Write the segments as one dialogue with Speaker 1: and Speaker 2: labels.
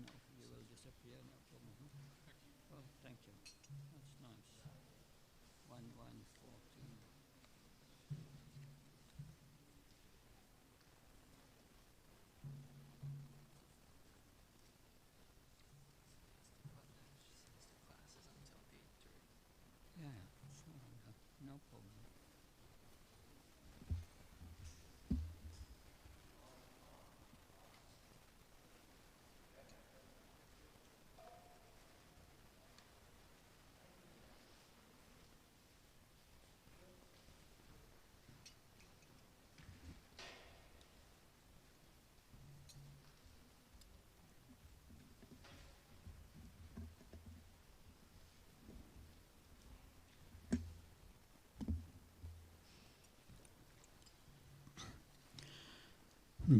Speaker 1: no, you will disappear, no problem. Oh, thank you. That's nice. 1114. Yeah, sure, no problem.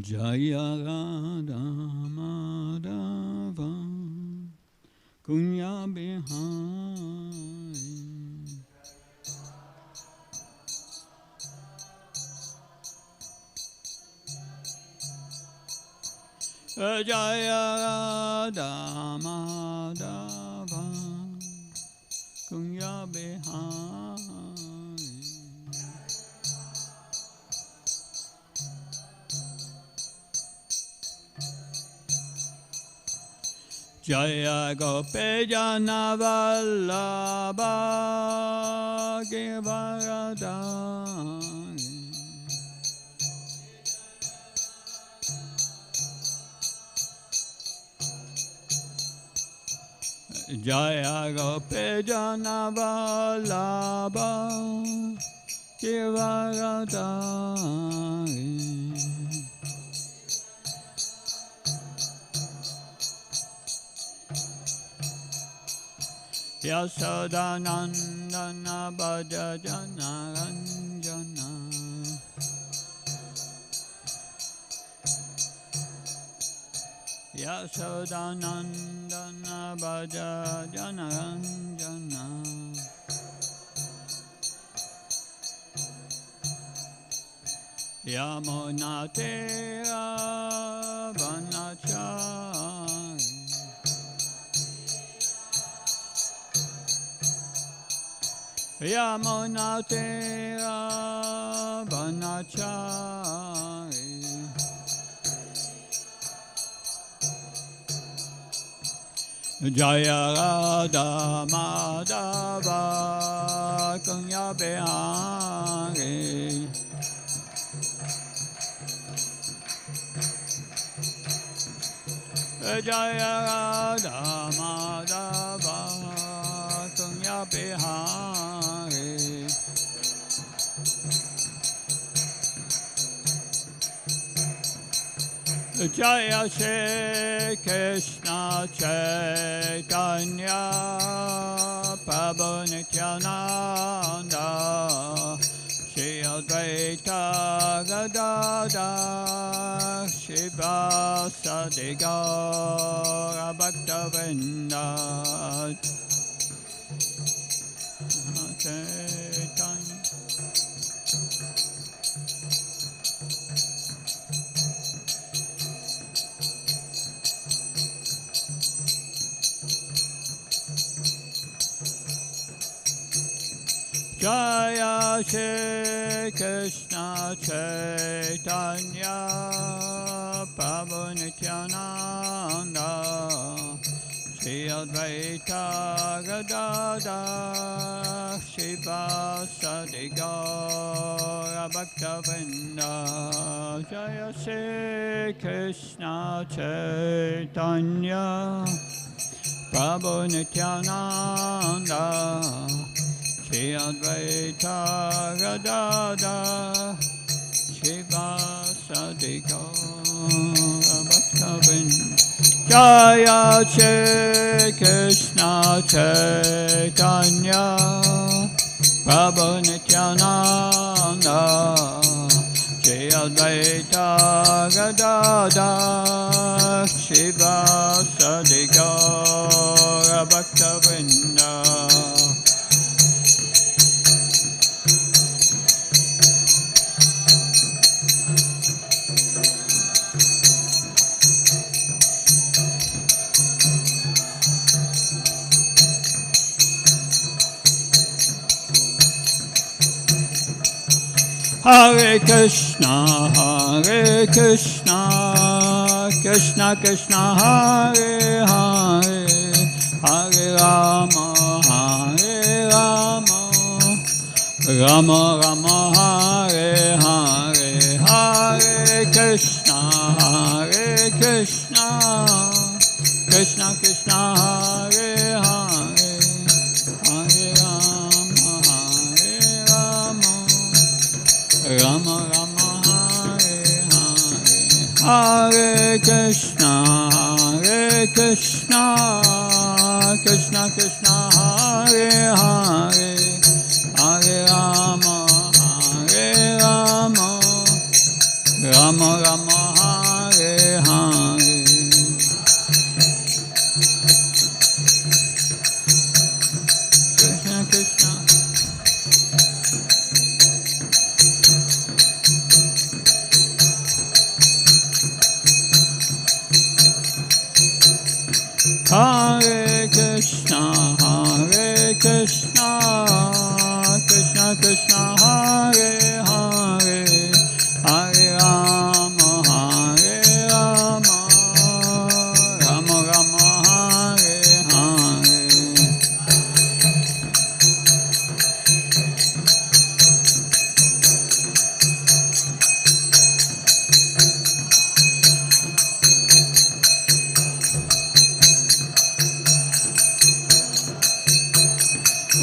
Speaker 1: Jaya Radha Madhava Kunya Bihari Jaya Radha Madhava Kunya Bihari Jaya Gopi Jana Vallabha Givaradhari Jaya Gopi Jana Vallabha Givaradhari Yasodanandana Bhaja Jana Ranjana Yasodanandana Bhaja Jana Ranjana Yamunatera Vanachari Yamunatera Vanachari Jaya Radha Madhava Kunya Bihari Jaya Radha Madhava Kunya Bihari Jaya Shri Krishna Chaitanya Prabhu Nityananda Shri Advaita Gadadhar Shivasadi Gaura Bhaktavinda Chaitanya Jaya Shri Krishna Chaitanya Prabhu Nityananda Shri Advaita Gadadhar Shivasadi Gaura Bhaktavinda Jaya Shri Krishna Chaitanya Prabhu Nityananda Shri Advaita Gadadhar Shivasadi Gaura Bhaktavinda Jaya Shri Krishna Chaitanya Prabhu Nityananda Shri Advaita Gadadhar Shivasadi Gaura Bhaktavinda Hare Krishna, Krishna Krishna, Hare Hare, Hare Rama, Rama Rama, Hare Hare, Hare Krishna, Krishna Krishna, Hare Hare, Hare Rama, Rama Rama, Hare Hare, Hare Krishna, Krishna Krishna, Hare Hare, Hare Rama, Rama Rama, Hare Hare. Krishna Krishna. Hare Krishna, Krishna Krishna, Hare Hare, Hare Rama, Rama Rama, Hare Hare.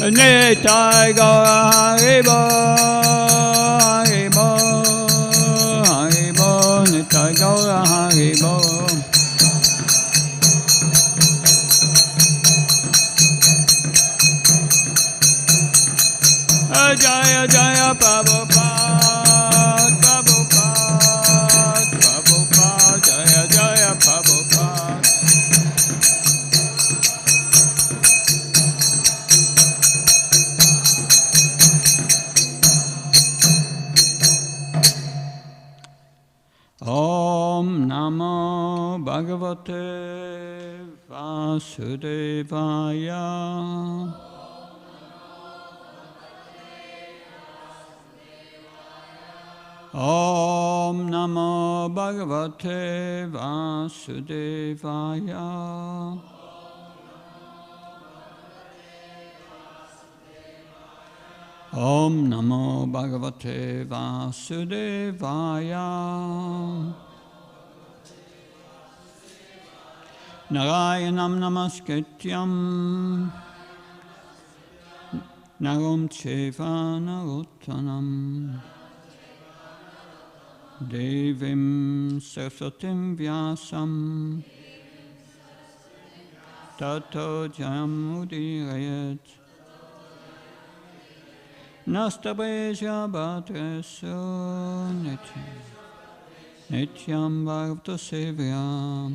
Speaker 1: Nitai Gaura Haribo, Haribo, Nitai Gaura Haribo. Jaya Jaya Prabhupada, Prabhupada, Jaya Jaya Prabhupada. Om Namo Bhagavate Vasudevaya. Om Namo Bhagavate Vasudevaya. Om Namo Bhagavate Vasudevaya. Narayanam Namaskrityam Naram Cheva Narottanam Devim Saraswatim Vyasam Tato Jayam Udirayat Nastabheja Bhatresu Nityam Bhagavata Sevyam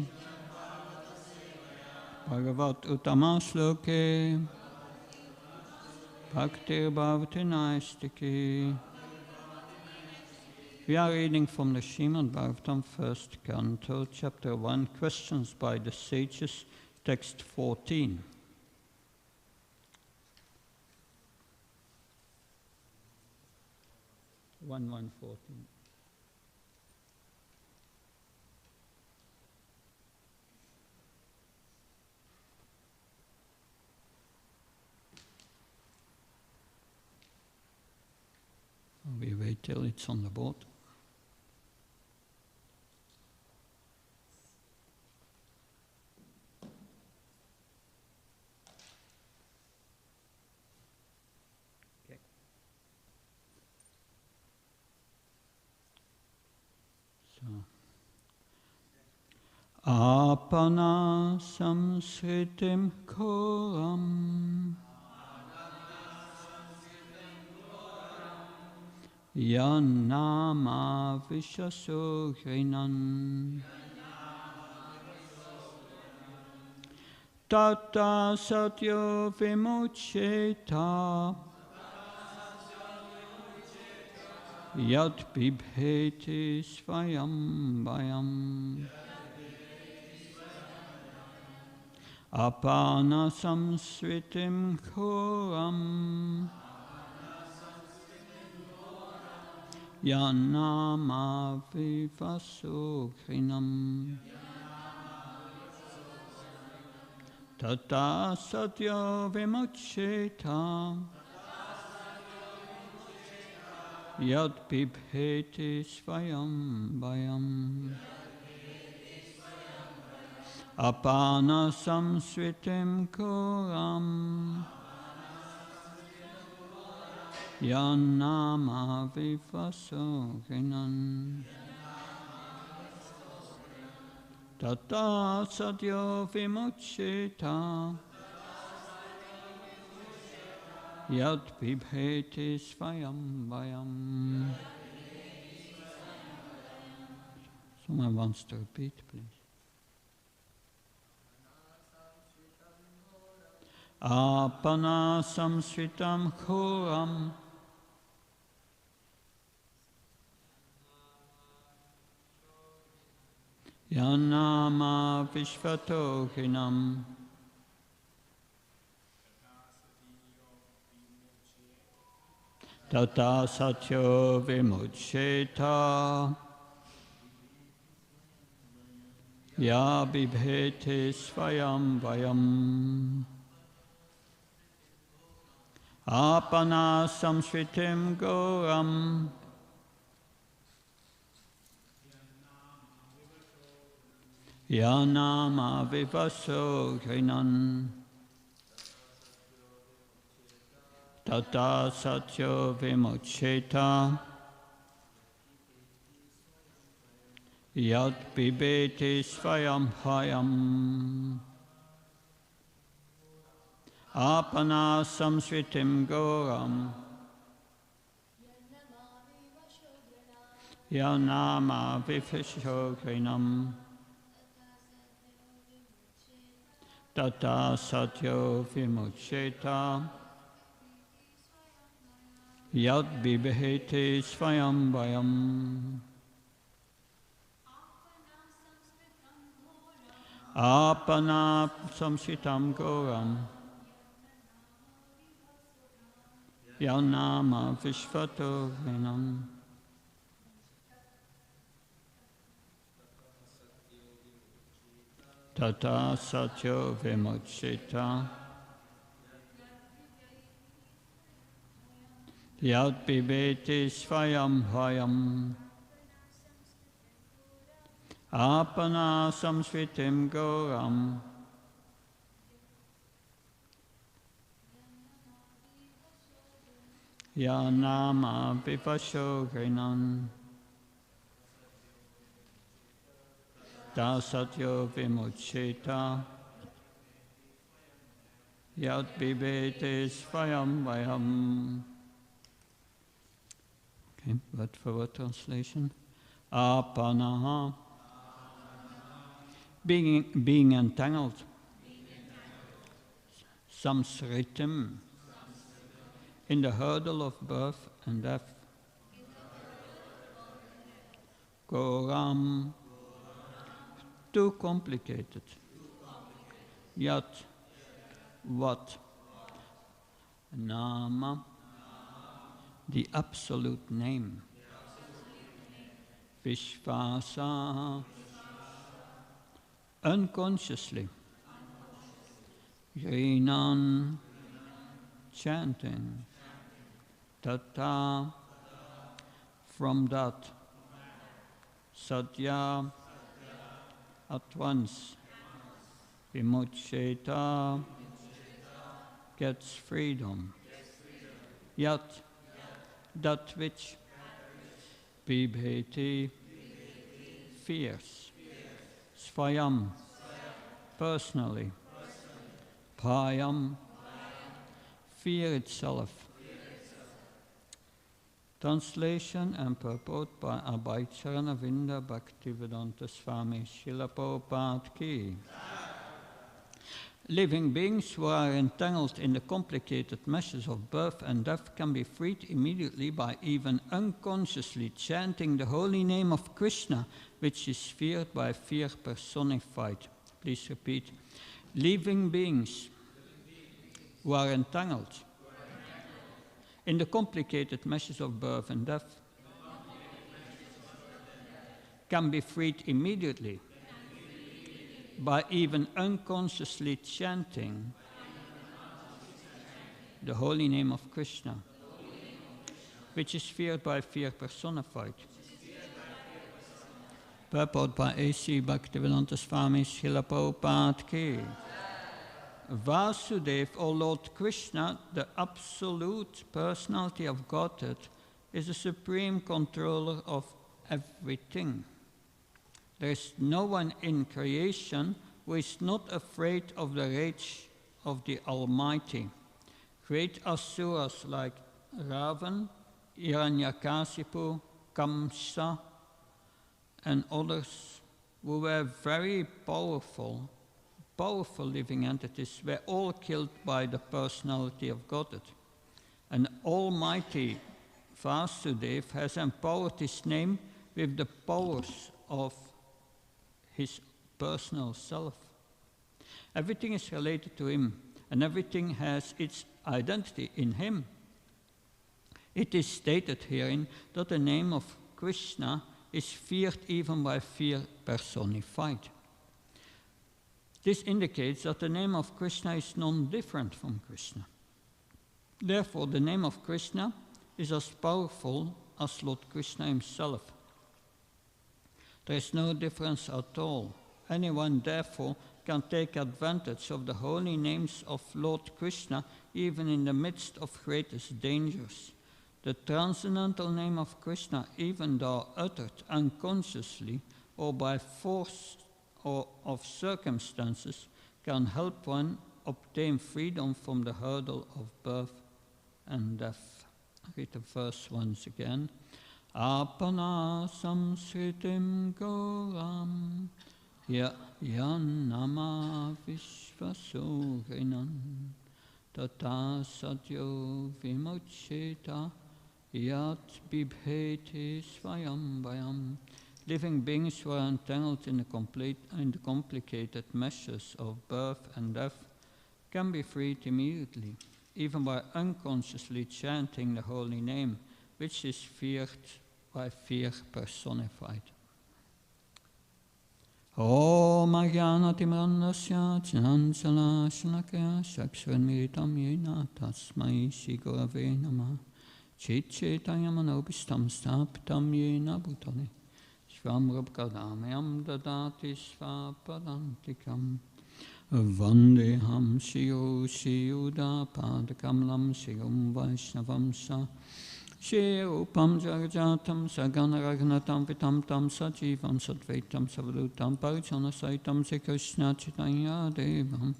Speaker 1: Bhagavat Uttamasloke Bhakti Bhavati Naistiki. We are reading from the Srimad Bhagavatam, first canto, chapter 1, questions by the sages, text 14. One 14. We wait till it's on the board. Okay. So, Apana samsritim koram Yanama Vishasurinan Tata Satyo Vimucheta Yat Bibheti Svayam Vayam Apana Samsritim Koram Yanama vivasukrinam. Tata satya vimuccheta. Yad bibheti svayam vayam. Apana samsritim kuram. Yanama vivasukrinam. Tata satya vimuccheta. Yad bibheti svayam vayam. Someone wants to repeat, please. Apana samsritam khuram. Yanama vishvatokinam. Tata satyo vimuccheta. Ya bibheti svayam vayam. Apana samsritim goram. Yanama vivaso grinan. Tata satyo vimuccheta. Yad bibheti svayam bhayam. Apana samsritim goram. Yanama vivasogrinam. Tata satyo vimuccheta. Yad bibheti svayam vayam. Apana samsritam goram. Yanama vishvatokinam. Tata satyo vimuccheta. Yad bibheti svayam bhayam. Apana samsritim goram. Yanama vivasogrinan. Ta satyo vimuccheta. Yad bibheti svayam vayam. Okay, word for word translation. Apana. Being entangled. Samsritim. In the hurdle of birth and death. Goram. Too complicated. Yat. What? Nama. The absolute name. Vishvasa. Unconsciously. Grinan. Chanting. Tata. From that. Satya. At once. Vimuccheta. Gets freedom. Yat. That which. Bibheti. Fears. Svayam. Personally. Bhayam. Fear itself. Translation and purport by Abhay Charanavinda Bhaktivedanta Swami Srila Prabhupada Ki. Living beings who are entangled in the complicated meshes of birth and death can be freed immediately by even unconsciously chanting the holy name of Krishna, which is feared by fear personified. Please repeat. Living beings who are entangled in the complicated meshes of birth and death can be freed immediately by even unconsciously chanting the holy name of Krishna, which is feared by fear personified. Purport by A.C. Bhaktivedanta Swami Srila Prabhupada Ki. Vasudev, or Lord Krishna, the absolute personality of Godhead, is the supreme controller of everything. There is no one in creation who is not afraid of the rage of the Almighty. Great asuras like Ravan, Hiranyakasipu, Kamsa, and others who were very powerful living entities, were all killed by the personality of Godhead. And Almighty Vasudeva has empowered his name with the powers of his personal self. Everything is related to him, and everything has its identity in him. It is stated herein that the name of Krishna is feared even by fear personified. This indicates that the name of Krishna is non-different from Krishna. Therefore, the name of Krishna is as powerful as Lord Krishna himself. There is no difference at all. Anyone, therefore, can take advantage of the holy names of Lord Krishna even in the midst of greatest dangers. The transcendental name of Krishna, even though uttered unconsciously or by force or of circumstances, can help one obtain freedom from the hurdle of birth and death. I read the verse once again. Apana samsritim goram yanama vishvasurinam tata sadyo vimocheta yat bibheti svayambayam. Living beings who are entangled in the complicated meshes of birth and death can be freed immediately, even by unconsciously chanting the holy name, which is feared by fear personified. Om Ajnanatimrandasya Jnansala Shalakaya Chakshurmiritam Yena Tasmai Shri Gurave Namah Chitchetayamanopistam Stapitam Yena Bhutale Svamrupkadamayam Dadati Svapadantikam Vandeham Shiyo Shiyuda Padakamalam Shiyum Vaishnavam Sa Shirupam Jagajatam Saganaragnatam Vitam Tam Sajivam Sadvaitam Savadutam Parjana Saitam Se Krishna Chaitanya Devam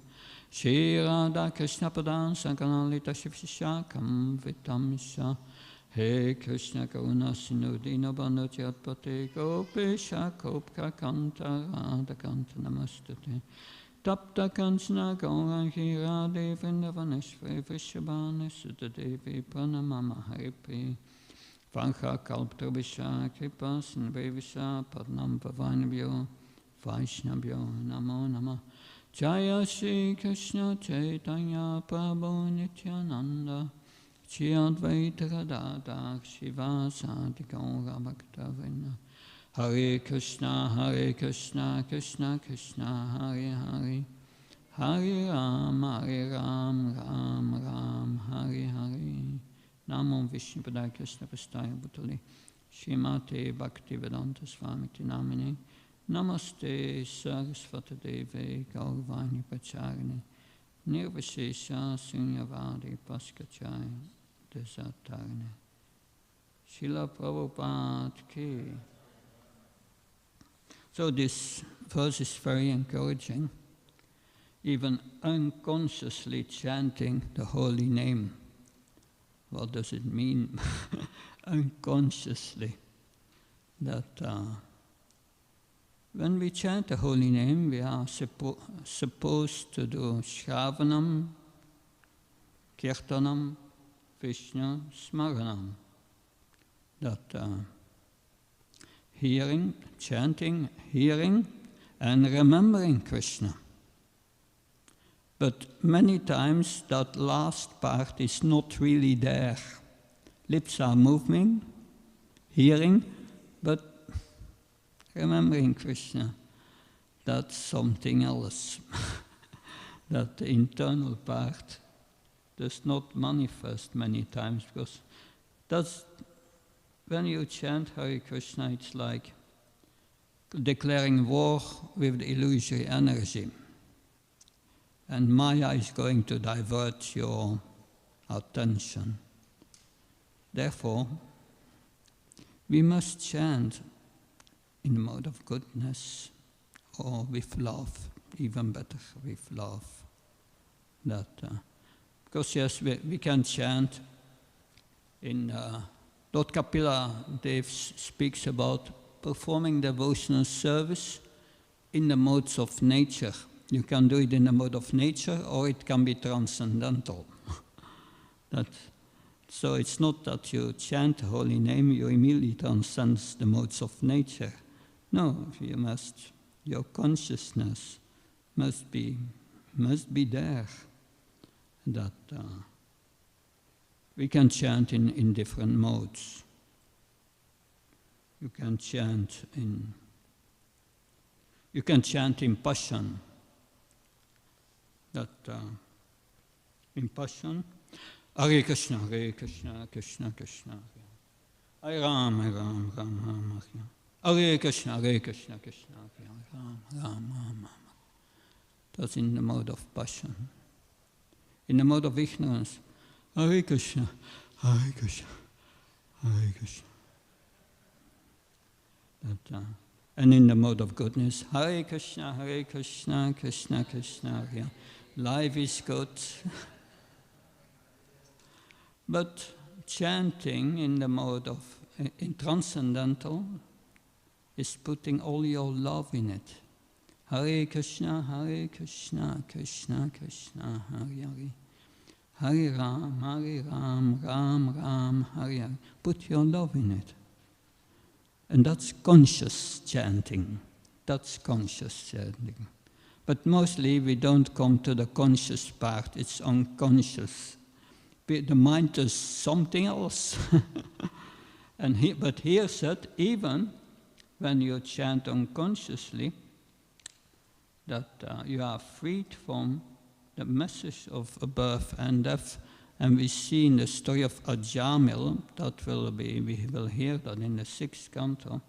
Speaker 1: Shri Radha Krishna Padan Saganalita Shivshishakam Vitam Sha He Krishna Karuna Sindhu Dinabandhu Jatpate Gopesha Kopka Kanta Radha Kanta Namastate Tapta Kanchana Gaurangi Radhe Vrindavaneshvare Vrishabhane Sutta Devi Pranamama Haripi Vancha Kalptrabhisha Kripa Sinvevisha Padnam Pavanabhyo Vaishnabhyo Namo Namah Jaya Shri Krishna Chaitanya Prabhu Nityananda Shri Advaita Gadadhar Shivasadi Gaura Bhaktavrinda Hare Krishna, Krishna Krishna, Hare Hare, Hare Ram, Ram Ram, Hare Hare. Namo Vishnupadaya Krishna Prasthaya Bhutale, Srimate Bhaktivedanta Swami Namine, Namaste Saraswati Deve Gaurvani Pacharine, Nirvashesha Sunyavadi Paskachaya Desatarine. Srila Prabhupada Ki. So this verse is very encouraging, even unconsciously chanting the holy name. What does it mean? Unconsciously. That when we chant the holy name, we are supposed to do Shravanam, Kirtanam, Vishnu, Smaranam. That hearing, chanting, hearing, and remembering Krishna. But many times that last part is not really there. Lips are moving, hearing, but remembering Krishna, that's something else. That internal part does not manifest many times, because that's when you chant Hare Krishna, it's like declaring war with the illusory energy. And Maya is going to divert your attention. Therefore, we must chant in the mode of goodness or with love, even better with love. Because yes, we can chant in Lord Kapila Dev speaks about performing devotional service in the modes of nature. You can do it in the mode of nature, or it can be transcendental. So it's not that you chant the holy name, you immediately transcend the modes of nature. No, your consciousness must be there. That we can chant in different modes. You can chant in passion. In passion, Hare Krishna, Krishna Krishna, Hare Ram, Ram Ram, Hare Krishna, Krishna Krishna, Ram Ram. That's in the mode of passion. In the mode of ignorance, Hare Krishna, Hare Krishna, Hare Krishna. And in the mode of goodness, Hare Krishna, Krishna Krishna, Hare. Life is good. But chanting in the mode of in transcendental is putting all your love in it. Hare Krishna, Krishna Krishna, Hare Hare. Hare Ram, Ram Ram, Hare Hare. Put your love in it. And that's conscious chanting. That's conscious chanting. But mostly we don't come to the conscious part, it's unconscious. The mind does something else. But here said, even when you chant unconsciously, that you are freed from the message of birth and death. And we see in the story of Ajamil, we will hear that in the 6th canto,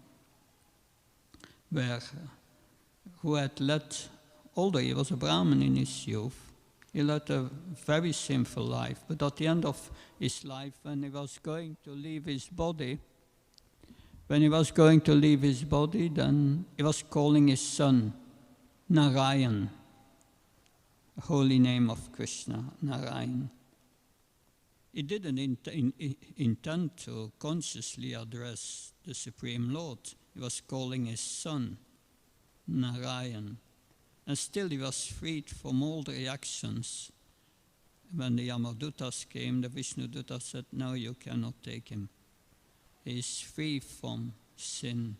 Speaker 1: who had led, although he was a Brahmin in his youth, he led a very sinful life. But at the end of his life, when he was going to leave his body, then he was calling his son Narayan, the holy name of Krishna, Narayan. He didn't intend to consciously address the Supreme Lord. He was calling his son Narayan. And still he was freed from all the reactions. When the Yamadutas came, the Vishnuduta said, no, you cannot take him. He is free from sin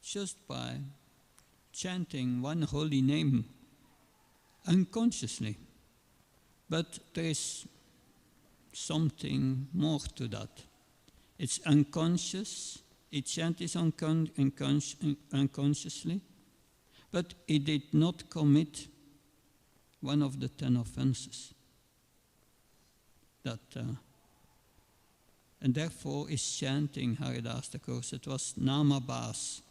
Speaker 1: just by chanting one holy name unconsciously. But there is something more to that. It's unconscious. He chanted unconsciously, but he did not commit one of the 10 offenses. And therefore is chanting Haridas Thakur. It was Namabhas.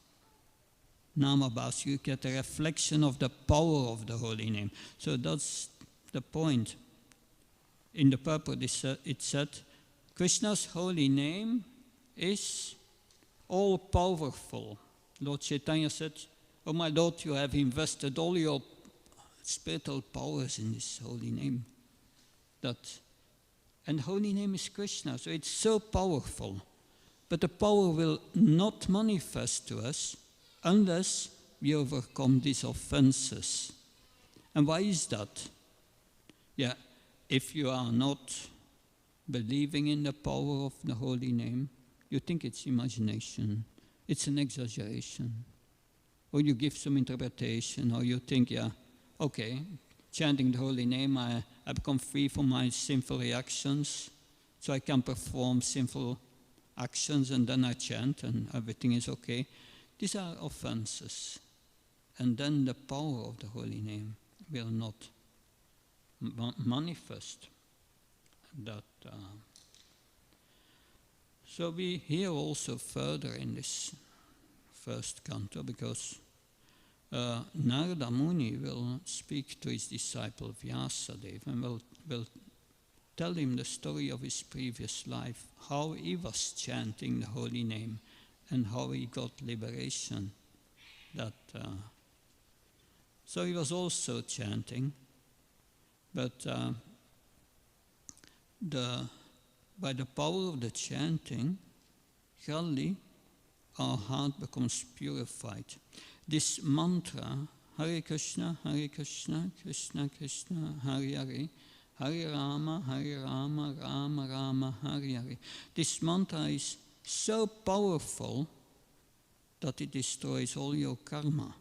Speaker 1: Namabhas, you get a reflection of the power of the holy name. So that's the point. In the purport it said, Krishna's holy name is all-powerful. Lord Chaitanya said, oh my Lord, you have invested all your spiritual powers in this holy name. And holy name is Krishna, so it's so powerful. But the power will not manifest to us unless we overcome these offenses. And why is that? Yeah, if you are not believing in the power of the holy name, you think it's imagination, it's an exaggeration. Or you give some interpretation, or you think, yeah, okay, chanting the holy name, I become free from my sinful reactions, so I can perform sinful actions, and then I chant, and everything is okay. These are offenses. And then the power of the holy name will not manifest. So we hear also further in this first canto, because Narada Muni will speak to his disciple Vyasadeva and will tell him the story of his previous life, how he was chanting the holy name and how he got liberation. So he was also chanting, but by the power of the chanting, gradually our heart becomes purified. This mantra, Hare Krishna, Krishna Krishna, Hare Hare, Hare Rama, Rama Rama, Hare Hare. This mantra is so powerful that it destroys all your karma.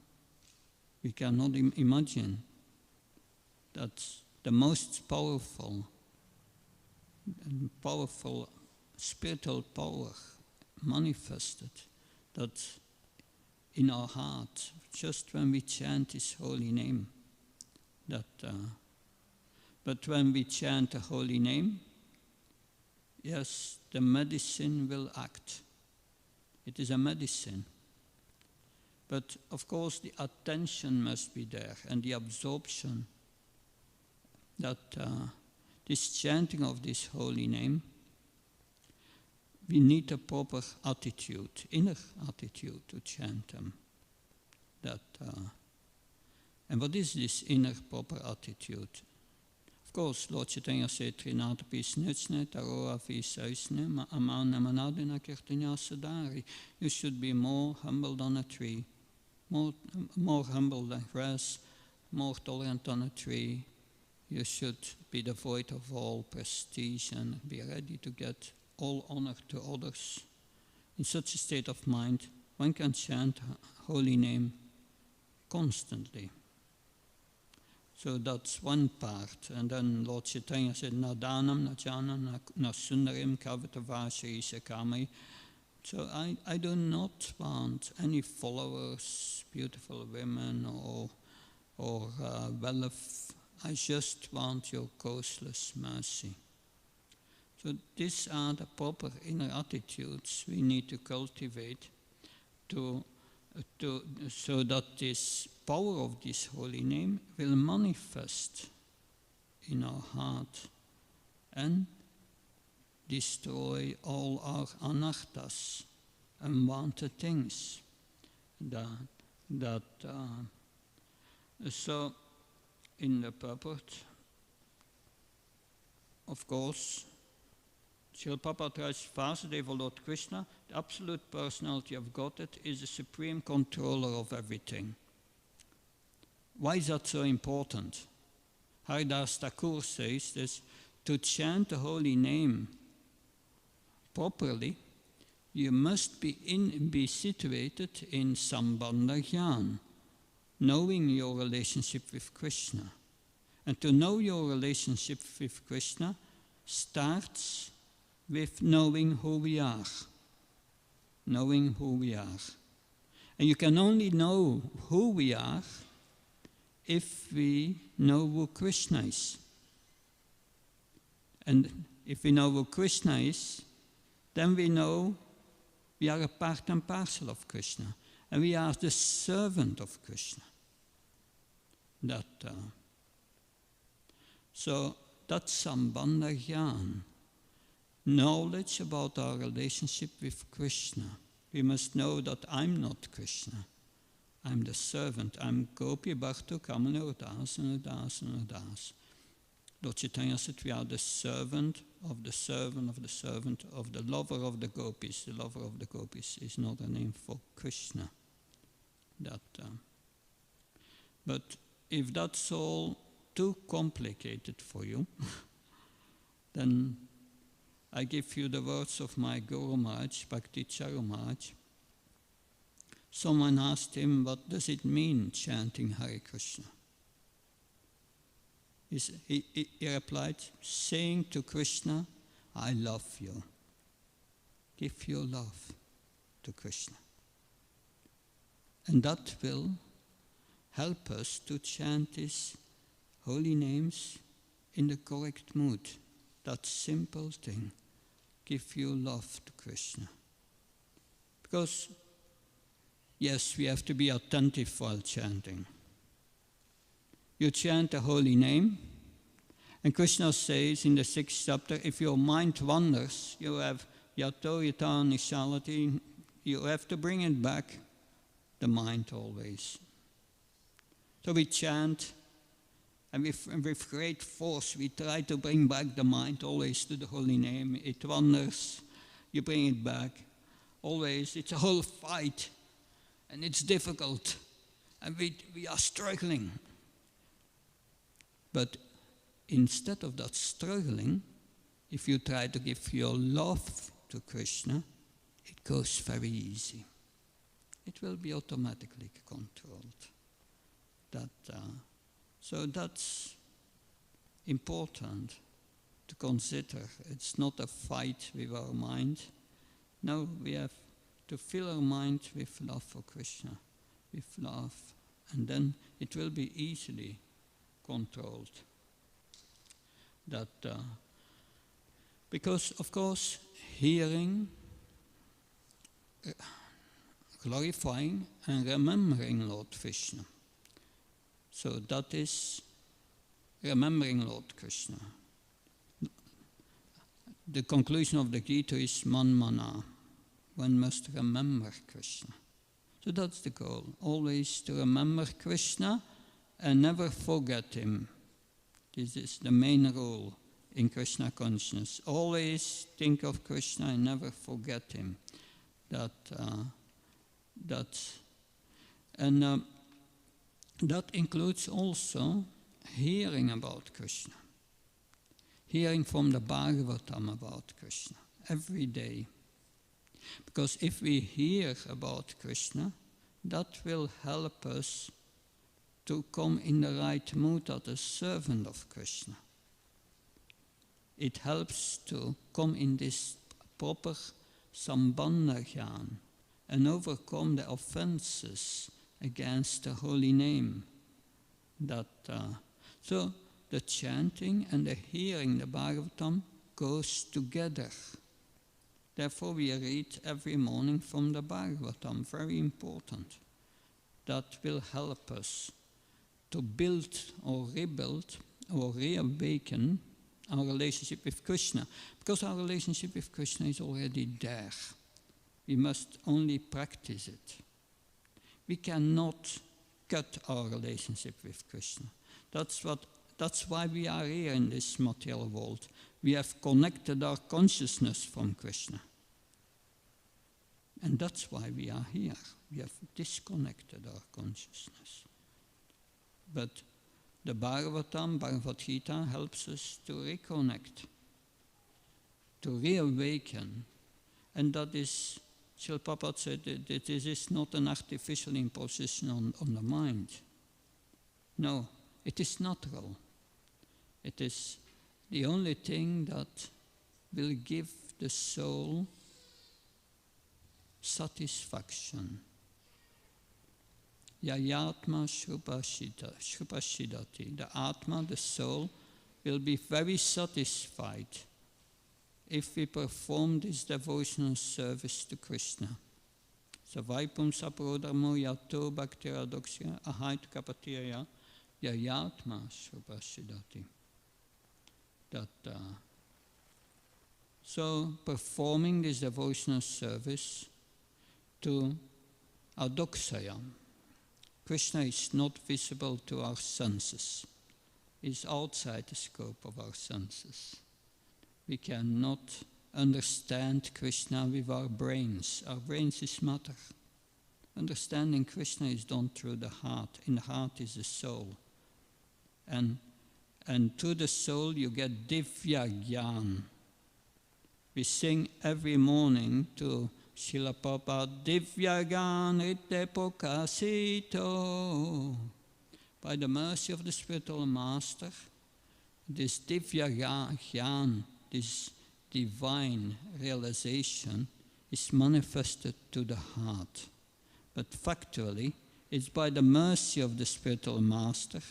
Speaker 1: We cannot imagine that the most powerful spiritual power manifested, that in our heart, just when we chant His holy name, but when we chant the holy name, yes, the medicine will act. It is a medicine. But of course the attention must be there and the absorption that this chanting of this holy name, we need a proper attitude, inner attitude to chant them. And what is this inner proper attitude? Of course, Lord Chaitanya said, Trinata Pisnitsne, Taroa Visaisne, Amana Manadina Kirtanya Sadari. You should be more humble than a tree, more humble than grass, more tolerant than a tree. You should be devoid of all prestige and be ready to get all honor to others. In such a state of mind, one can chant holy name constantly. So that's one part. And then Lord Chaitanya said, Na danam, na janam, na sundarim, kavatavashri sakamai. So I do not want any followers, beautiful women, or wealth. I just want your causeless mercy. So these are the proper inner attitudes we need to cultivate so that this power of this holy name will manifest in our heart and destroy all our anarthas, unwanted things. So in the purport, of course, Srila Prabhupada writes, Vasudeva Lord Krishna, the absolute personality of Godhead, is the supreme controller of everything. Why is that so important? Haridas Thakur says this, to chant the holy name properly, you must be situated in Sambandha Jnana, knowing your relationship with Krishna. And to know your relationship with Krishna starts with knowing who we are. Knowing who we are. And you can only know who we are if we know who Krishna is. And if we know who Krishna is, then we know we are a part and parcel of Krishna. And we are the servant of Krishna. So that's Sambandha Jnana. Knowledge about our relationship with Krishna. We must know that I'm not Krishna. I'm the servant. I'm Gopi Bhartu Kamana Udas and Udas and Udas. Lord Chaitanya said we are the servant of the servant of the servant of the lover of the gopis. The lover of the gopis is not a name for Krishna. But if that's all too complicated for you, then I give you the words of my Guru Maharaj, Bhakti Charu Maharaj. Someone asked him, what does it mean, chanting Hare Krishna? He replied, saying to Krishna, I love you. Give your love to Krishna. And that will help us to chant His holy names in the correct mood. That simple thing, give your love to Krishna. Because, yes, we have to be attentive while chanting. You chant the holy name, and Krishna says in the 6th chapter, if your mind wanders, you have yato yata nishalati, you have to bring it back, the mind always. So we chant, and with great force we try to bring back the mind always to the holy name. It wanders, you bring it back. Always, it's a whole fight, and it's difficult, and we are struggling. But instead of that struggling, if you try to give your love to Krishna, it goes very easy. It will be automatically controlled. So that's important to consider. It's not a fight with our mind. No, we have to fill our mind with love for Krishna, with love, and then it will be easily controlled. Because, of course, hearing, glorifying, and remembering Lord Krishna. So that is remembering Lord Krishna. The conclusion of the Gita is manmana. One must remember Krishna. So that's the goal, always to remember Krishna and never forget Him. This is the main rule in Krishna consciousness. Always think of Krishna and never forget Him. That includes also hearing about Krishna. Hearing from the Bhagavatam about Krishna every day. Because if we hear about Krishna, that will help us to come in the right mood as a servant of Krishna. It helps to come in this proper sambandha jnana and overcome the offenses against the holy name. So the chanting and the hearing the Bhagavatam goes together. Therefore we read every morning from the Bhagavatam, very important. That will help us to build or rebuild or reawaken our relationship with Krishna. Because our relationship with Krishna is already there. We must only practice it. We cannot cut our relationship with Krishna. That's why we are here in this material world. We have connected our consciousness from Krishna. And that's why we are here. We have disconnected our consciousness. But the Bhagavad Gita helps us to reconnect, to reawaken. And that is, Srila Prabhupada said, that this is not an artificial imposition on the mind. No, it is natural. It is the only thing that will give the soul satisfaction. Yayatma shrupashidati. The Atma, the soul, will be very satisfied if we perform this devotional service to Krishna. Savaipum saprodharmo yato bhaktiradoksya ahait kapatiyaya yayatma shrupashidati. So performing this devotional service to adoksaya. Krishna is not visible to our senses. He is outside the scope of our senses. We cannot understand Krishna with our brains. Our brains is matter. Understanding Krishna is done through the heart. In the heart is the soul. And through the soul you get divya gyan. We sing every morning to Srila Prabhupada, Divya Gyan Rite Pokasito. By the mercy of the spiritual master, this Divya Gyan, this divine realization, is manifested to the heart. but factually, it's by the mercy of the spiritual master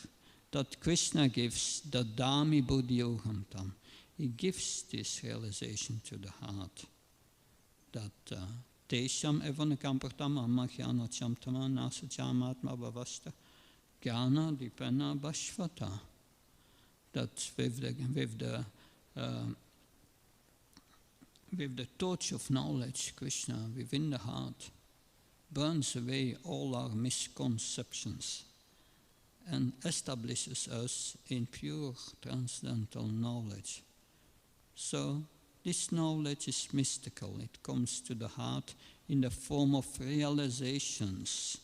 Speaker 1: that Krishna gives the Dami Buddhi Yogam Tam. He gives this realization to the heart that Tesham Evanakam Pratam Amma Jnana Chamtama Nasa Jamatma Bhavasta Jnana Dipena Bhashvata. That with the torch of knowledge, Krishna within the heart burns away all our misconceptions and establishes us in pure transcendental knowledge. So this knowledge is mystical. It comes to the heart in the form of realizations.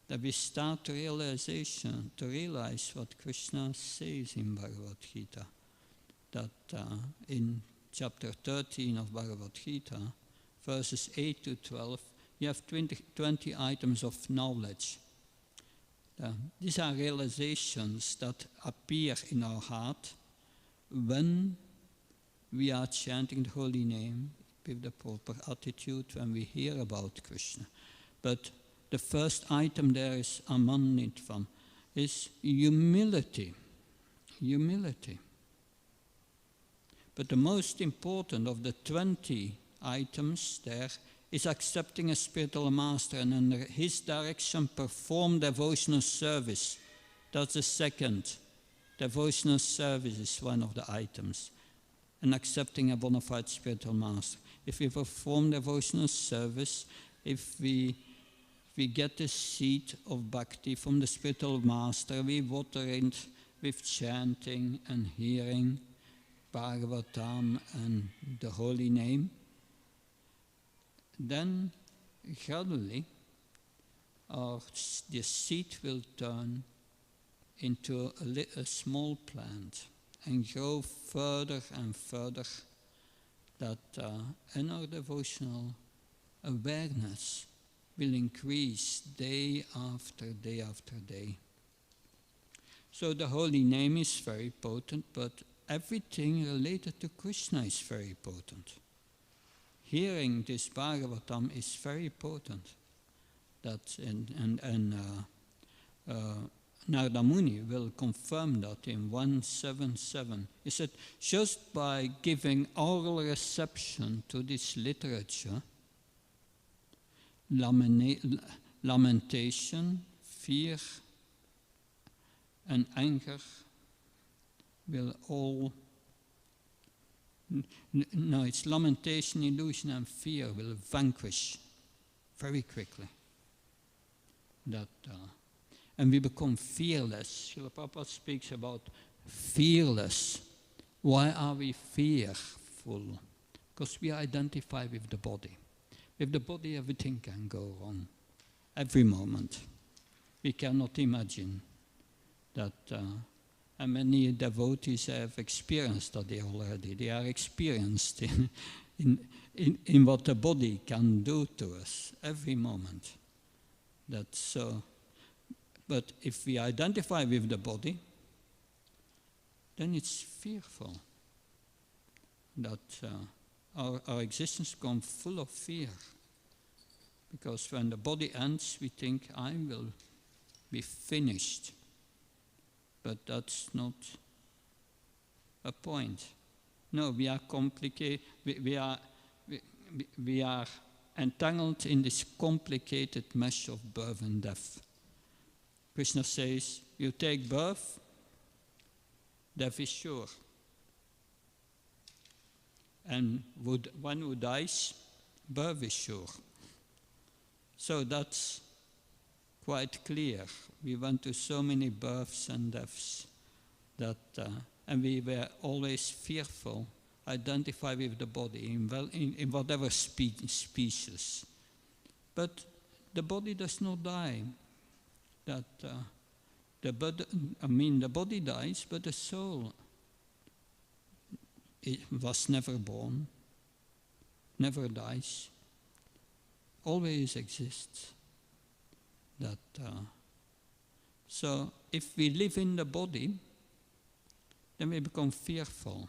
Speaker 1: That we start to realize what Krishna says in Bhagavad Gita. That in chapter 13 of Bhagavad Gita, verses 8 to 12, you have 20 items of knowledge. These are realizations that appear in our heart when we are chanting the holy name with the proper attitude, when we hear about Krishna. But the first item there is amanitvam, is humility. Humility. But the most important of the 20 items there is accepting a spiritual master and under his direction perform devotional service. That's the second. Devotional service is one of the items. And accepting a bona fide spiritual master. If we perform devotional service, if we get the seed of Bhakti from the spiritual master, we water it with chanting and hearing Bhagavatam and the holy name, then gradually the seed will turn into a small plant and grow further and further, that in our devotional awareness will increase day after day after day. So the holy name is very potent, but everything related to Krishna is very potent. Hearing this Bhagavatam is very potent. Narada Muni will confirm that in 177. He said, just by giving oral reception to this literature, lamentation, fear, and anger will all... No, it's lamentation, illusion, and fear will vanquish very quickly. And we become fearless. Srila Prabhupada speaks about fearless. Why are we fearful? Because we identify with the body. With the body, everything can go wrong. Every moment. We cannot imagine that... and many devotees have experienced that already. They are experienced in what the body can do to us every moment. That's so... But if we identify with the body, then it's fearful that our existence becomes full of fear. Because when the body ends, we think, I will be finished. But that's not a point. No, we are complicated. We are entangled in this complicated mesh of birth and death. Krishna says, you take birth, death is sure. And one who dies, birth is sure. So that's quite clear. We went to so many births and deaths that, and we were always fearful, identify with the body in whatever species. But the body does not die. The body dies, but the soul, it was never born, never dies, always exists. So if we live in the body, then we become fearful.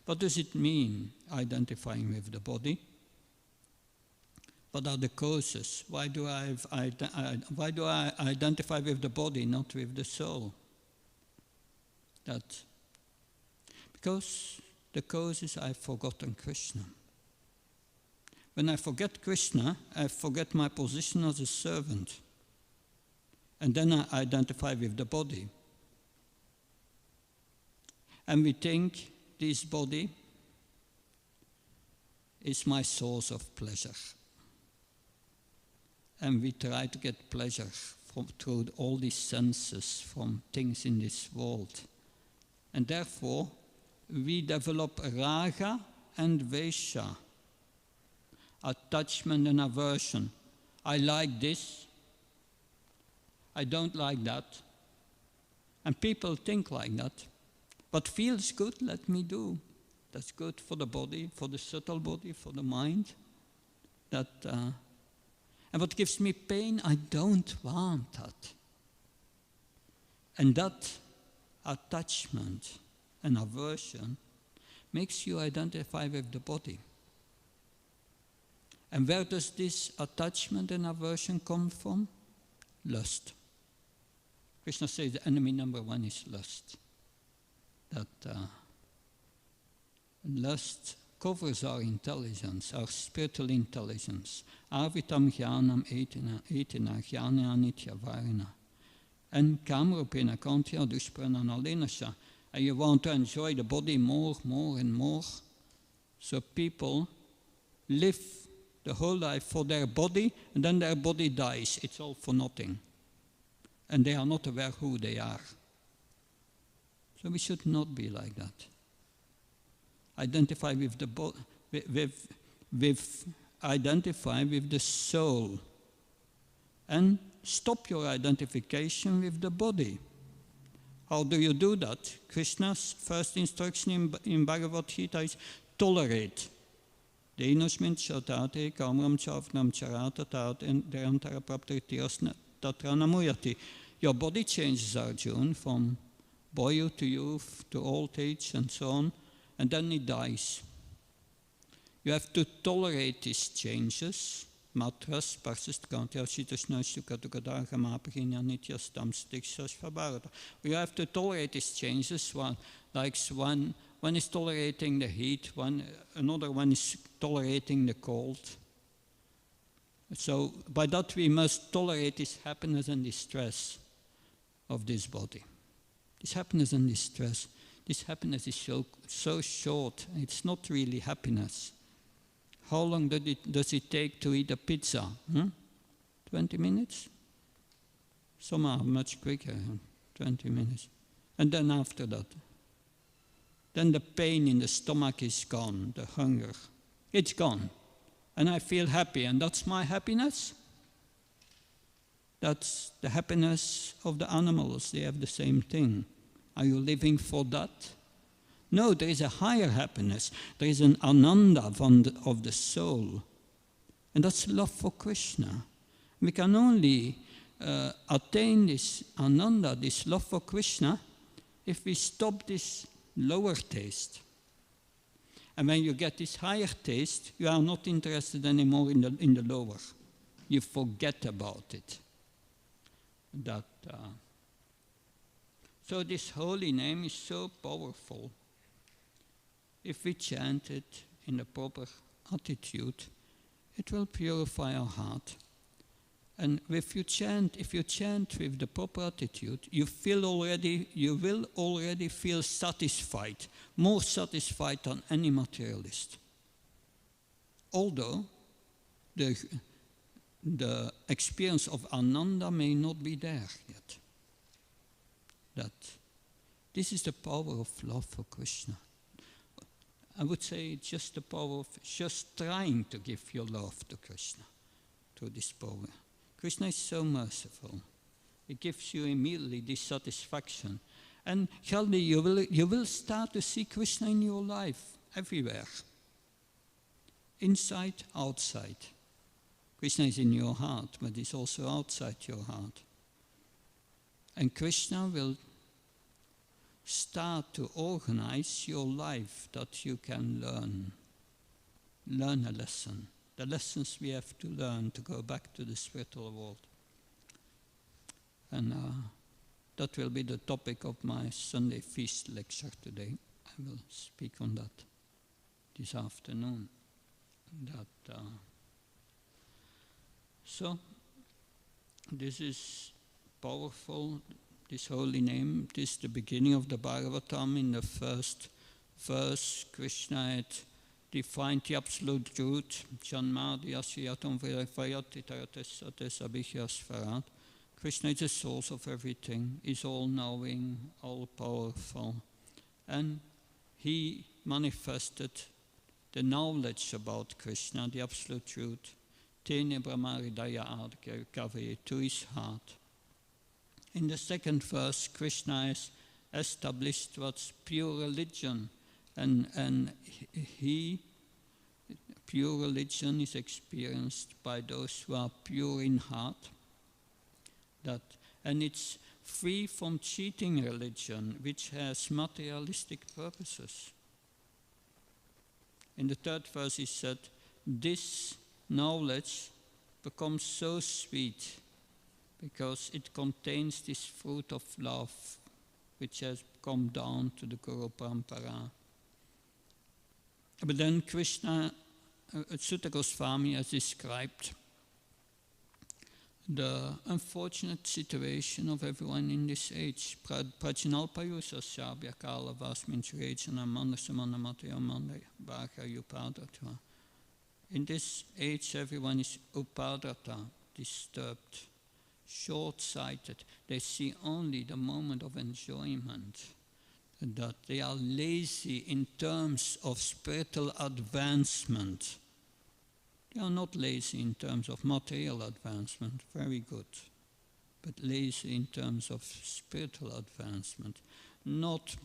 Speaker 1: What does it mean, identifying with the body? What are the causes? Why do I identify with the body, not with the soul? Because the cause is I've forgotten Krishna. When I forget Krishna, I forget my position as a servant. And then I identify with the body. And we think this body is my source of pleasure. And we try to get pleasure through all these senses from things in this world. And therefore, we develop raga and vesha, attachment and aversion. I like this, I don't like that. And people think like that. What feels good, let me do. That's good for the body, for the subtle body, for the mind. And what gives me pain, I don't want that. And that attachment and aversion makes you identify with the body. And where does this attachment and aversion come from? Lust. Krishna says the enemy number one is lust. Lust covers our intelligence, our spiritual intelligence. Arvitam jnanam etina jnana nitya varna. And kamrupena kantya dushprana lenasha. And you want to enjoy the body more and more. So people live the whole life for their body, and then their body dies. It's all for nothing. And they are not aware who they are. So we should not be like that. Identify with the identify with the soul, and stop your identification with the body. How do you do that? Krishna's first instruction in Bhagavad Gita is tolerate. Denosmin chatate kamram chavnam charatatat and derantara praptirtios tatranamuyati. Your body changes, Arjuna, from boyhood to youth to old age and so on, and then it dies. You have to tolerate these changes. Matras, you have to tolerate these changes. One is tolerating the heat, another one is tolerating the cold. So by that we must tolerate this happiness and distress of this body. This happiness and distress. This happiness is so short. It's not really happiness. How long does it take to eat a pizza? 20 minutes? Some are much quicker, 20 minutes. And then after that, then the pain in the stomach is gone, the hunger. It's gone. And I feel happy, and that's my happiness. That's the happiness of the animals. They have the same thing. Are you living for that? No, there is a higher happiness. There is an ananda of the soul. And that's love for Krishna. We can only attain this ananda, this love for Krishna, if we stop this lower taste. And when you get this higher taste, you are not interested anymore in the lower. You forget about it. So this holy name is so powerful. If we chant it in the proper attitude, it will purify our heart. And if you chant with the proper attitude, you will already feel satisfied, more satisfied than any materialist. Although the experience of Ananda may not be there yet. This is the power of love for Krishna. I would say it's just the power of just trying to give your love to Krishna through this power. Krishna is so merciful. He gives you immediately this satisfaction. And Jaldi, you will start to see Krishna in your life, everywhere. Inside, outside. Krishna is in your heart, but he's also outside your heart. And Krishna will start to organize your life that you can learn a lesson, the lessons we have to learn to go back to the spiritual world. And that will be the topic of my Sunday feast lecture today. I will speak on that this afternoon. So, this is powerful, this holy name. This is the beginning of the Bhagavatam. In the first verse, Krishna had defined the absolute truth. Krishna is the source of everything, is all-knowing, all-powerful. And he manifested the knowledge about Krishna, the absolute truth, to his heart. In the second verse, Krishna has established what's pure religion, and pure religion is experienced by those who are pure in heart. And it's free from cheating religion, which has materialistic purposes. In the third verse he said, this knowledge becomes so sweet because it contains this fruit of love which has come down to the Guru Parampara. But then Krishna, Sutta Goswami has described the unfortunate situation of everyone in this age. Prajnalpayusasya Vyakala Vasminchurechana Mandasamana Matayamanda Bhaka Upadata. In this age, everyone is upadata, disturbed, short-sighted. They see only the moment of enjoyment. That they are lazy in terms of spiritual advancement. They are not lazy in terms of material advancement, very good, but lazy in terms of spiritual advancement, not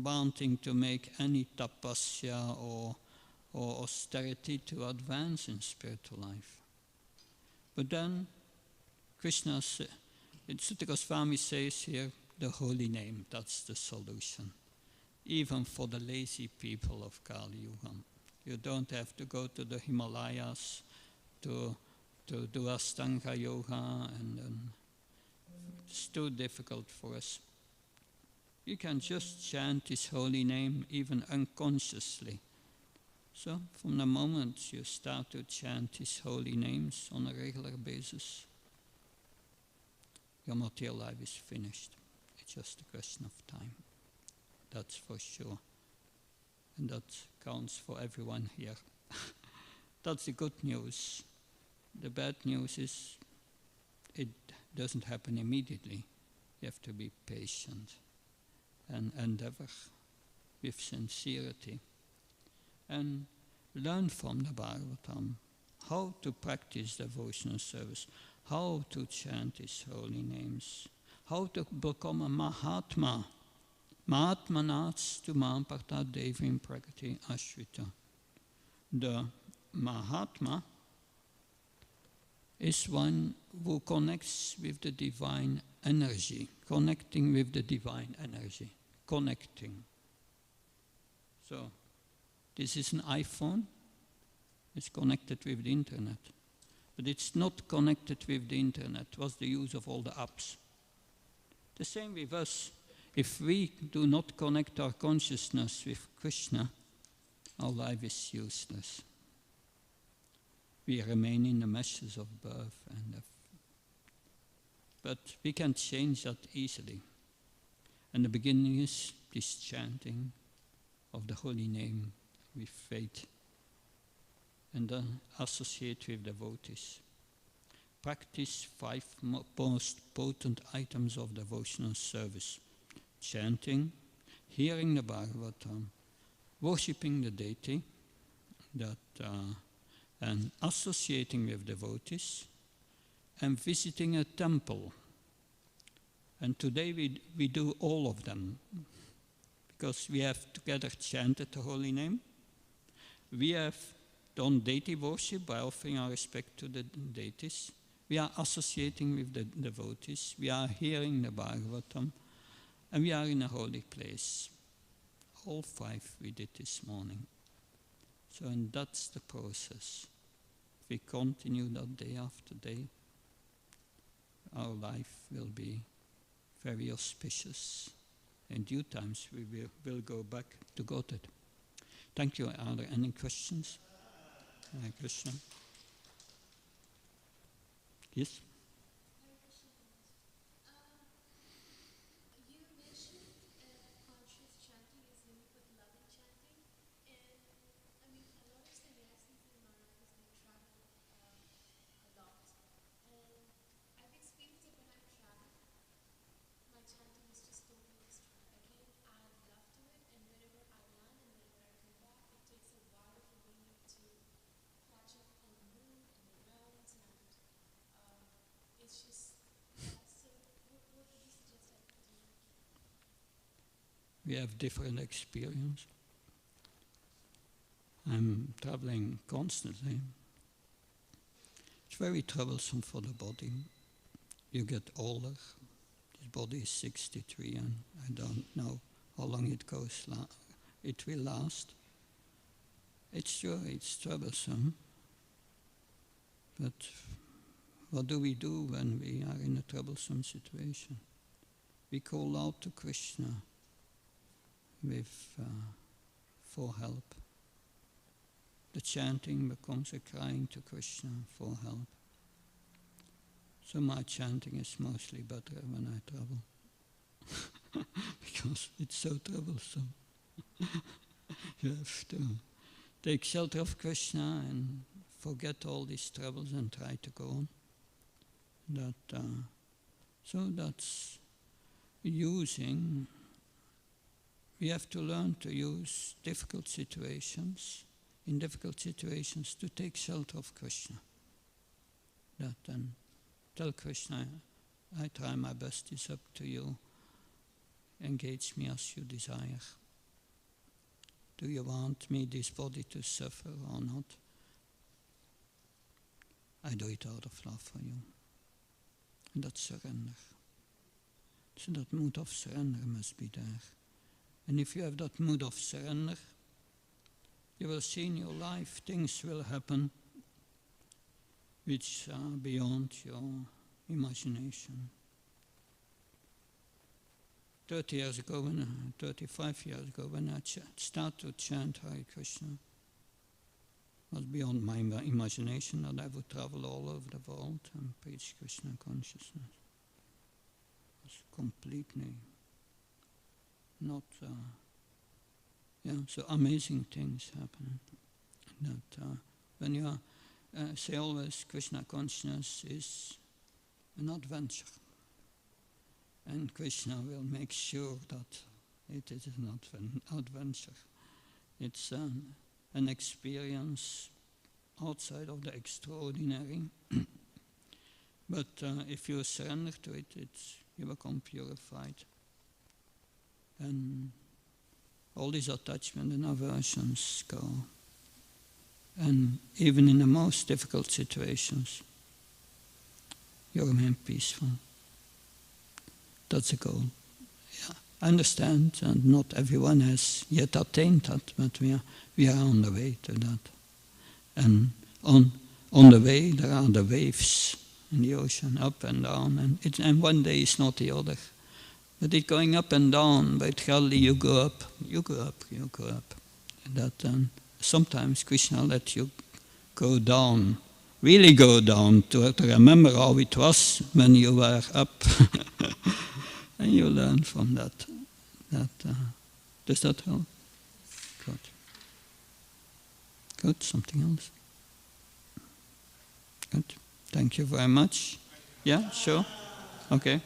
Speaker 1: wanting to make any tapasya or austerity to advance in spiritual life. But then Krishna, Sutta Goswami says here, the holy name, that's the solution, even for the lazy people of Kali Yuga. You don't have to go to the Himalayas to do Astanga Yoga, and it's too difficult for us. You can just chant His holy name even unconsciously. So from the moment you start to chant His holy names on a regular basis, your material life is finished. It's just a question of time. That's for sure. And that counts for everyone here. That's the good news. The bad news is it doesn't happen immediately. You have to be patient and endeavor with sincerity and learn from the Bhagavatam how to practice devotional service, how to chant His holy names, how to become a Mahatma. Mahatmanats tu mam parta devim pragati ashrita. The Mahatma is one who connects with the divine energy, connecting with the divine energy, connecting. So, this is an iPhone, it's connected with the internet, but it's not connected with the internet. What's the use of all the apps? The same with us. If we do not connect our consciousness with Krishna, our life is useless. We remain in the meshes of birth and death. But we can change that easily. And the beginning is this chanting of the holy name with faith. And then associate with devotees. Practice 5 most potent items of devotional service. Chanting, hearing the Bhagavatam, worshipping the deity, and associating with devotees, and visiting a temple. And today we do all of them, because we have together chanted the holy name. We have done deity worship by offering our respect to the deities. We are associating with the devotees. We are hearing the Bhagavatam. And we are in a holy place. All 5 we did this morning. So, and that's the process. we continue that day after day, our life will be very auspicious. In due times, we will go back to Godhead. Thank you. Are there any questions? Krishna. Yes? We have different experience. I'm traveling constantly. It's very troublesome for the body. You get older. This body is 63 and I don't know how long it goes. It will last. It's sure it's troublesome. But what do we do when we are in a troublesome situation? We call out to Krishna for help. The chanting becomes a crying to Krishna for help. So my chanting is mostly better when I travel. Because it's so troublesome. You have to take shelter of Krishna and forget all these troubles and try to go on. So that's using. We have to learn to use difficult situations, in difficult situations, to take shelter of Krishna. That and tell Krishna, I try my best, it's up to you. Engage me as you desire. Do you want me, this body, to suffer or not? I do it out of love for you. And that's surrender. So that mood of surrender must be there. And if you have that mood of surrender, you will see in your life things will happen which are beyond your imagination. 35 years ago, when I started to chant Hare Krishna, it was beyond my imagination that I would travel all over the world and preach Krishna consciousness. It was completely not, so amazing things happen. That when you say always Krishna consciousness is an adventure. And Krishna will make sure that it is not an adventure. It's an experience outside of the extraordinary. But if you surrender to it, you become purified. And all these attachments and aversions go. And even in the most difficult situations, you remain peaceful. That's the goal. Yeah. I understand, and not everyone has yet attained that, but we are on the way to that. And on the way, there are the waves in the ocean, up and down, and one day is not the other. But it's going up and down, but gradually you go up. And that sometimes Krishna lets you go down, really go down, to remember how it was when you were up. And you learn from that. Does that help? Good. Good, something else? Good. Thank you very much. Yeah, sure. Okay.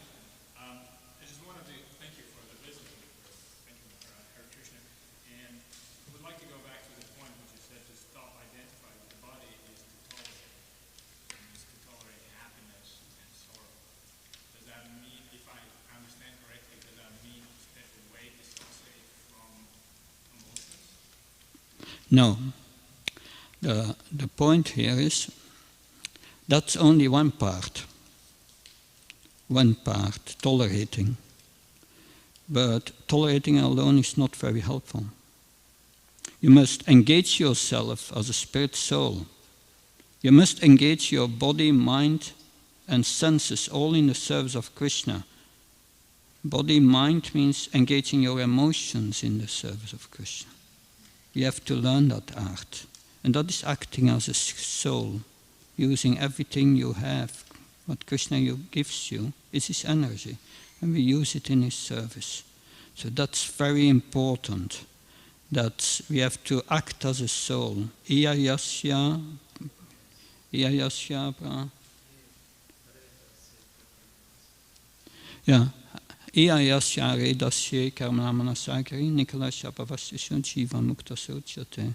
Speaker 1: No. The point here is that's only one part, tolerating. But tolerating alone is not very helpful. You must engage yourself as a spirit soul You must engage your body, mind, and senses all in the service of Krishna. Body, mind means engaging your emotions in the service of Krishna. You have to learn that art. And that is acting as a soul, using everything you have. What Krishna gives you is his energy, and we use it in his service. So that's very important, that we have to act as a soul. Iyayasya, yeah. Iyayasya redasye karmanamanasagari nikalasya pavasya jiva mukta sochate.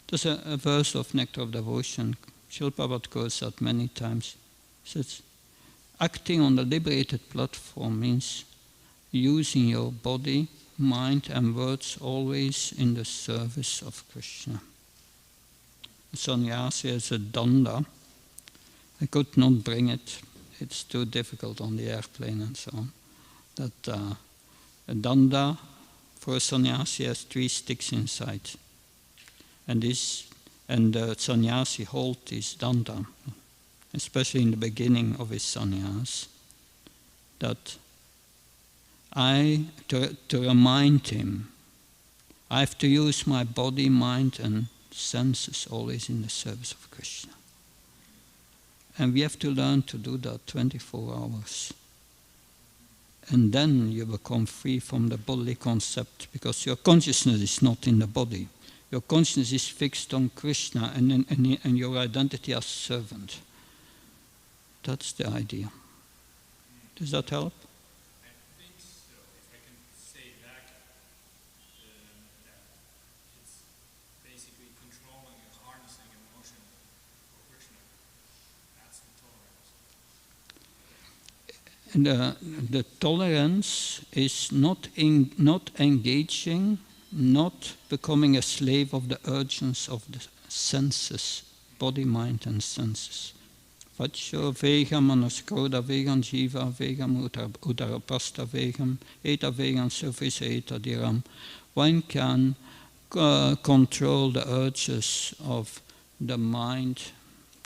Speaker 1: There's a verse of Nectar of Devotion. Srila Prabhupada quotes that many times. It says, acting on the liberated platform means using your body, mind and words always in the service of Krishna. Sannyasi is a danda. I could not bring it. It's too difficult on the airplane and so on. That a danda for a sannyasi has 3 sticks inside. And the sannyasi hold this danda, especially in the beginning of his sannyas, that to remind him, I have to use my body, mind and senses always in the service of Krishna. And we have to learn to do that 24 hours. And then you become free from the bodily concept, because your consciousness is not in the body. Your consciousness is fixed on Krishna and your identity as servant. That's the idea. Does that help?
Speaker 2: I think so. If I can say back, that it's basically controlling and harnessing emotion for Krishna. That's the tolerance.
Speaker 1: And the tolerance is not engaging, not becoming a slave of the urges of the senses, body, mind and senses. Vacho vegam manaskroda vegam jiva vegam udarapasta vegam eta vegam surface eta diram. One can control the urges of the mind,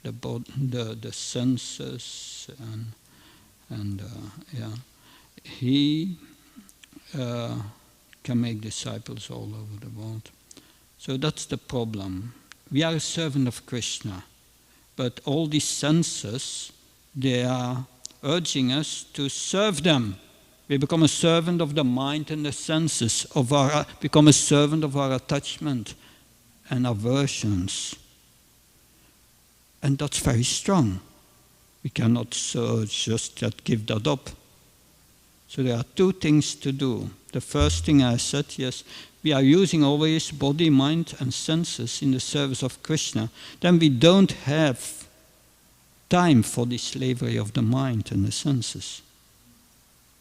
Speaker 1: the body, the senses, and he can make disciples all over the world. So that's the problem. We are a servant of Krishna, but all these senses, they are urging us to serve them. We become a servant of the mind and the senses, become a servant of our attachment and aversions. And that's very strong. We cannot just give that up. So there are 2 things to do. The first thing I said, yes, we are using always body, mind and senses in the service of Krishna. Then we don't have time for the slavery of the mind and the senses.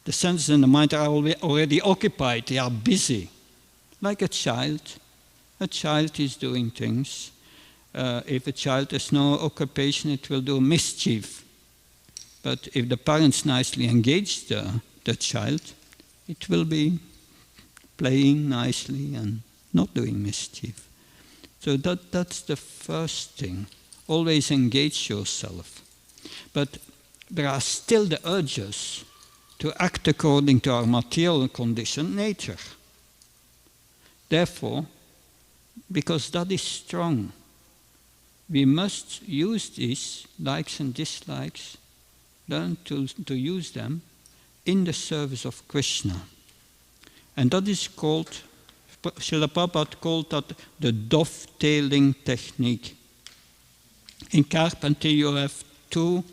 Speaker 1: The senses and the mind are already occupied, they are busy. Like a child. A child is doing things. If a child has no occupation, it will do mischief. But if the parents nicely engage the child, it will be playing nicely and not doing mischief. So that's the first thing. Always engage yourself. But there are still the urges to act according to our material condition, nature. Therefore, because that is strong, we must use these likes and dislikes, learn to use them in the service of Krishna. And that is called, Srila Prabhupada called that the dovetailing technique. In carpentry you have 2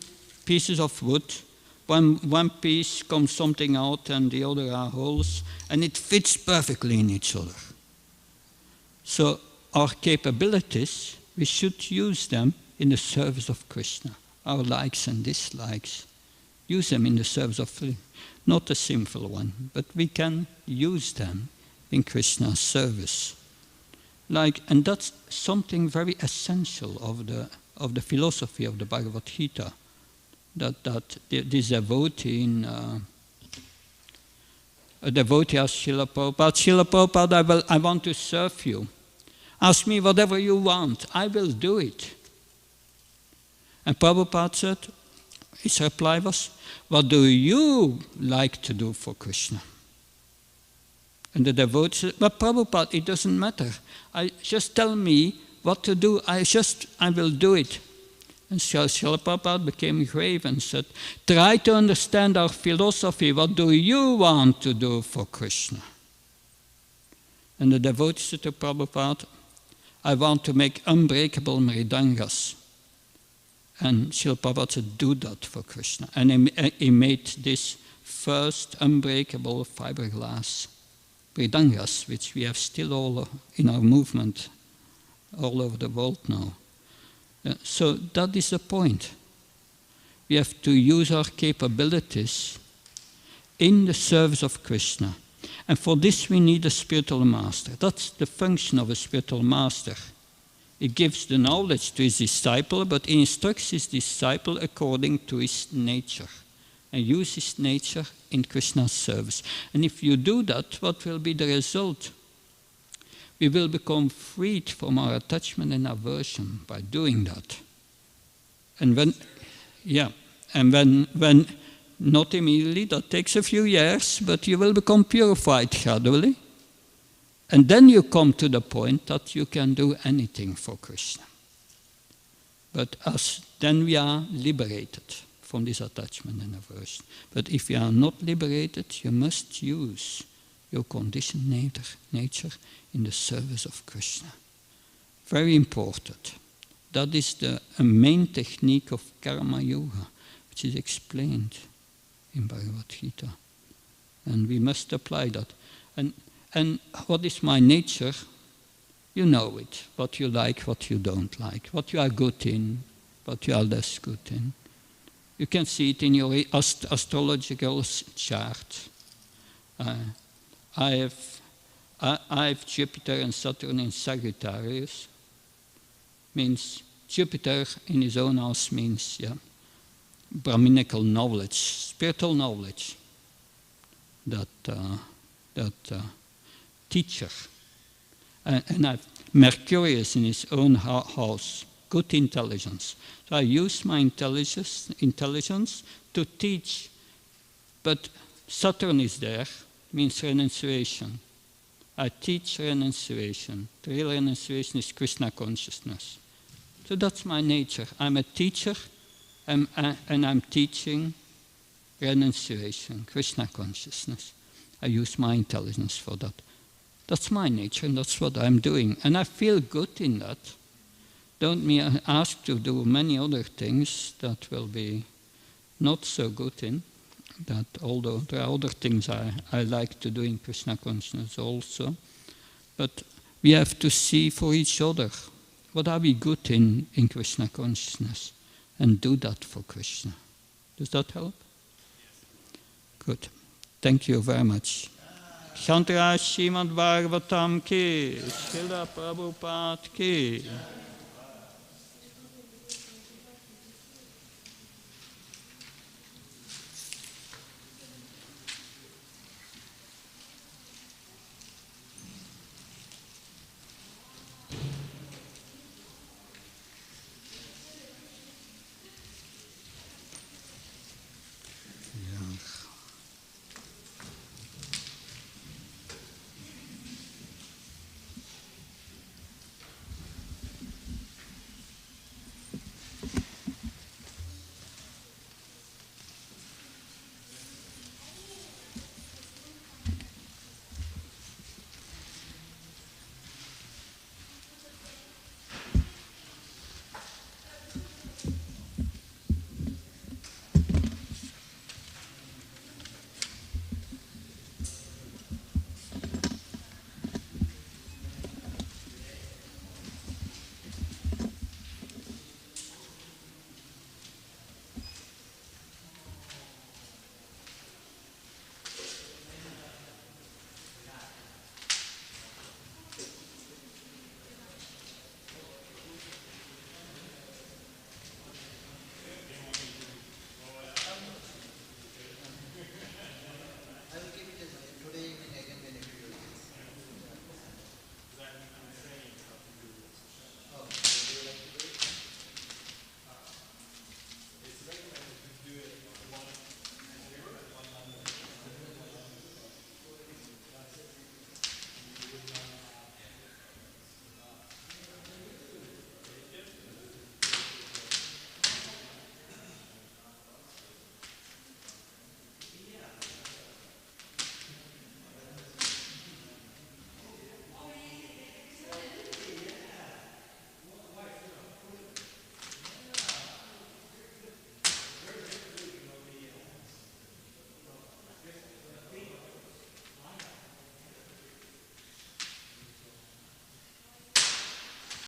Speaker 1: pieces of wood. One piece comes something out and the other are holes, and it fits perfectly in each other. So our capabilities, we should use them in the service of Krishna. Our likes and dislikes, use them in the service of, not a sinful one, but we can use them in Krishna's service. And that's something very essential of the philosophy of the Bhagavad Gita. That this devotee a devotee asks Srila Prabhupada, I want to serve you. Ask me whatever you want, I will do it. And Prabhupada said, his reply was, what do you like to do for Krishna? And the devotee said, but Prabhupada, it doesn't matter. Just tell me what to do. I will do it. And Srila Prabhupada became grave and said, try to understand our philosophy. What do you want to do for Krishna? And the devotee said to Prabhupada, I want to make unbreakable mridangas. And Srila Prabhupada said, do that for Krishna. And he made this first unbreakable fiberglass mridangas, which we have still all in our movement all over the world now. So that is the point. We have to use our capabilities in the service of Krishna. And for this we need a spiritual master. That's the function of a spiritual master. He gives the knowledge to his disciple, but he instructs his disciple according to his nature. And use his nature in Krishna's service. And if you do that, what will be the result? We will become freed from our attachment and aversion by doing that. And when not immediately, that takes a few years, but you will become purified gradually. And then you come to the point that you can do anything for Krishna. But then we are liberated from this attachment and aversion. But if you are not liberated, you must use your conditioned nature in the service of Krishna. Very important. That is the main technique of Karma Yoga, which is explained in Bhagavad Gita. And we must apply that. And what is my nature? You know it. What you like, what you don't like. What you are good in, what you are less good in. You can see it in your astrological chart. I have Jupiter and Saturn in Sagittarius. Means Jupiter in his own house means Brahminical knowledge, spiritual knowledge. That teacher. And I have Mercurius in his own house, good intelligence. So I use my intelligence to teach, but Saturn is there. Means renunciation. I teach renunciation. The real renunciation is Krishna consciousness. So that's my nature. I'm a teacher and I'm teaching renunciation, Krishna consciousness. I use my intelligence for that. That's my nature and that's what I'm doing. And I feel good in that. Don't me ask to do many other things that will be not so good in. That although there are other things I like to do in Krishna consciousness also, but we have to see for each other what are we good in Krishna consciousness and do that for Krishna. Does that help? Good. Thank you very much. Shantara Srimad Bhagavatam ki, Srila Prabhupada ki.